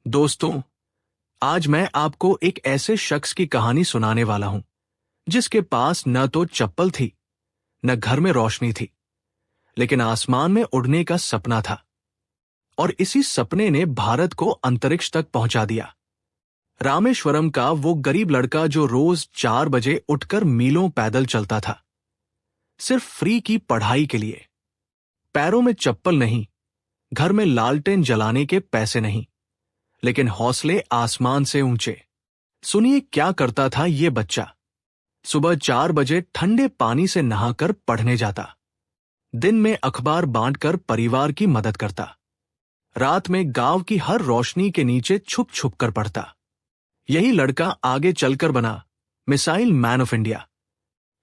दोस्तों, आज मैं आपको एक ऐसे शख्स की कहानी सुनाने वाला हूं जिसके पास न तो चप्पल थी, न घर में रोशनी थी, लेकिन आसमान में उड़ने का सपना था। और इसी सपने ने भारत को अंतरिक्ष तक पहुंचा दिया। रामेश्वरम का वो गरीब लड़का जो रोज 4 बजे उठकर मीलों पैदल चलता था, सिर्फ फ्री की पढ़ाई के लिए। पैरों में चप्पल नहीं, घर में लालटेन जलाने के पैसे नहीं, लेकिन हौसले आसमान से ऊंचे। सुनिए क्या करता था ये बच्चा। सुबह 4 बजे ठंडे पानी से नहाकर पढ़ने जाता, दिन में अखबार बांटकर परिवार की मदद करता, रात में गांव की हर रोशनी के नीचे छुप छुप कर पढ़ता। यही लड़का आगे चलकर बना मिसाइल मैन ऑफ इंडिया।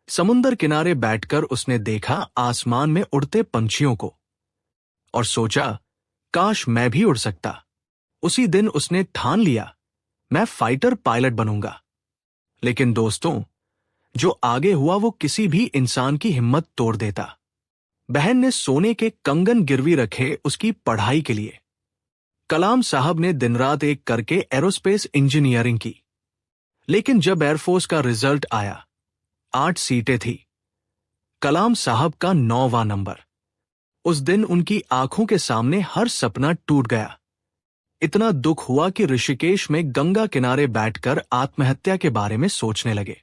समुंदर किनारे बैठकर उसने देखा आसमान में उड़ते पंछियों को और सोचा, काश मैं भी उड़ सकता। उसी दिन उसने ठान लिया, मैं फाइटर पायलट बनूंगा। लेकिन दोस्तों, जो आगे हुआ वो किसी भी इंसान की हिम्मत तोड़ देता। बहन ने सोने के कंगन गिरवी रखे उसकी पढ़ाई के लिए। कलाम साहब ने दिन रात एक करके एरोस्पेस इंजीनियरिंग की। लेकिन जब एयरफोर्स का रिजल्ट आया, 8 सीटें थी, कलाम साहब का 9वां नंबर। उस दिन उनकी आंखों के सामने हर सपना टूट गया। इतना दुख हुआ कि ऋषिकेश में गंगा किनारे बैठकर आत्महत्या के बारे में सोचने लगे।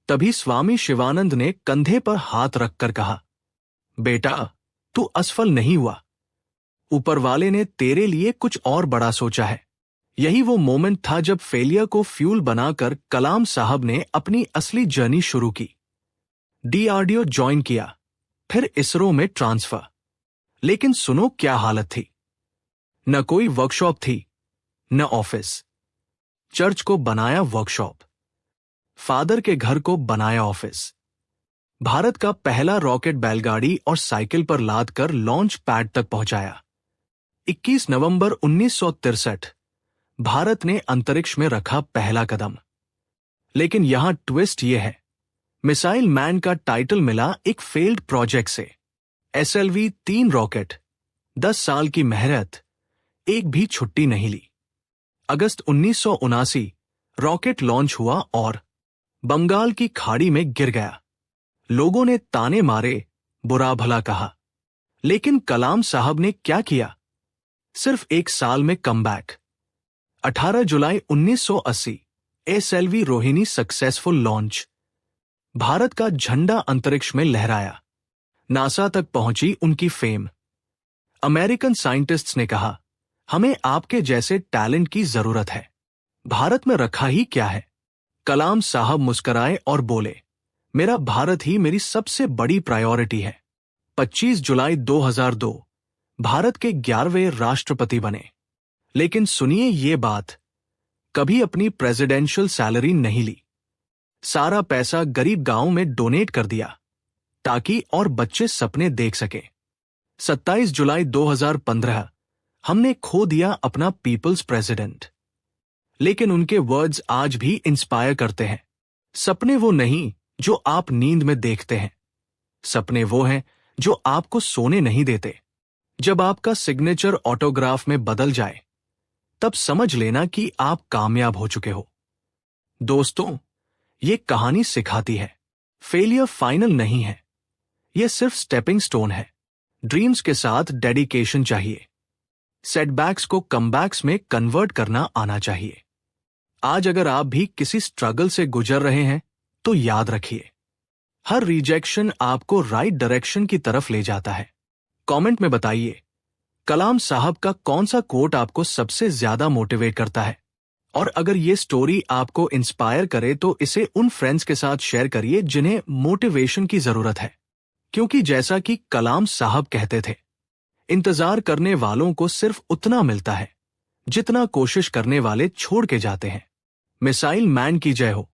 तभी स्वामी शिवानंद ने कंधे पर हाथ रखकर कहा, बेटा, तू असफल नहीं हुआ। ऊपर वाले ने तेरे लिए कुछ और बड़ा सोचा है। यही वो मोमेंट था जब फेलियर को फ्यूल बनाकर कलाम साहब ने अपनी असली जर्नी शुरू की। डीआरडीओ ज्वाइन किया, फिर इसरो में ट्रांसफर। लेकिन सुनो क्या हालत थी। न कोई वर्कशॉप थी, न ऑफिस। चर्च को बनाया वर्कशॉप, फादर के घर को बनाया ऑफिस। भारत का पहला रॉकेट बैलगाड़ी और साइकिल पर लाद कर लॉन्च पैड तक पहुंचाया। 21 नवंबर 1963 भारत ने अंतरिक्ष में रखा पहला कदम। लेकिन यहां ट्विस्ट यह है, मिसाइल मैन का टाइटल मिला एक फेल्ड प्रोजेक्ट से। SLV-3 रॉकेट, 10 साल की मेहनत, एक भी छुट्टी नहीं ली। अगस्त 1979 रॉकेट लॉन्च हुआ और बंगाल की खाड़ी में गिर गया। लोगों ने ताने मारे, बुरा भला कहा। लेकिन कलाम साहब ने क्या किया? सिर्फ 1 साल में कमबैक। 18 जुलाई 1980 SLV Rohini successful launch. Bharat का झंडा अंतरिक्ष में लहराया। नासा तक पहुंची उनकी फेम। अमेरिकन साइंटिस्ट्स ने कहा, हमें आपके जैसे टैलेंट की जरूरत है। भारत में रखा ही क्या है? कलाम साहब मुस्कुराए और बोले, मेरा भारत ही मेरी सबसे बड़ी प्रायोरिटी है। 25 जुलाई 2002 भारत के 11वें राष्ट्रपति बने। लेकिन सुनिए ये बात, कभी अपनी प्रेसिडेंशियल सैलरी नहीं ली। सारा पैसा गरीब गांव में डोनेट कर दिया ताकि और बच्चे सपने देख सके। 27 जुलाई 2015 हमने खो दिया अपना पीपल्स प्रेसिडेंट। लेकिन उनके वर्ड्स आज भी इंस्पायर करते हैं। सपने वो नहीं जो आप नींद में देखते हैं, सपने वो हैं जो आपको सोने नहीं देते। जब आपका सिग्नेचर ऑटोग्राफ में बदल जाए, तब समझ लेना कि आप कामयाब हो चुके हो। दोस्तों, ये कहानी सिखाती है, फेलियर फाइनल नहीं है, यह सिर्फ स्टेपिंग स्टोन है। ड्रीम्स के साथ डेडिकेशन चाहिए। सेटबैक्स को कमबैक्स में कन्वर्ट करना आना चाहिए। आज अगर आप भी किसी स्ट्रगल से गुजर रहे हैं, तो याद रखिए, हर रिजेक्शन आपको राइट डायरेक्शन की तरफ ले जाता है। कमेंट में बताइए, कलाम साहब का कौन सा कोट आपको सबसे ज्यादा मोटिवेट करता है? और अगर ये स्टोरी आपको इंस्पायर करे तो इसे उन फ्रेंड्स के साथ शेयर करिए जिन्हें मोटिवेशन की जरूरत है। क्योंकि जैसा कि कलाम साहब कहते थे, इंतजार करने वालों को सिर्फ उतना मिलता है जितना कोशिश करने वाले छोड़ के जाते हैं। मिसाइल मैन की जय हो।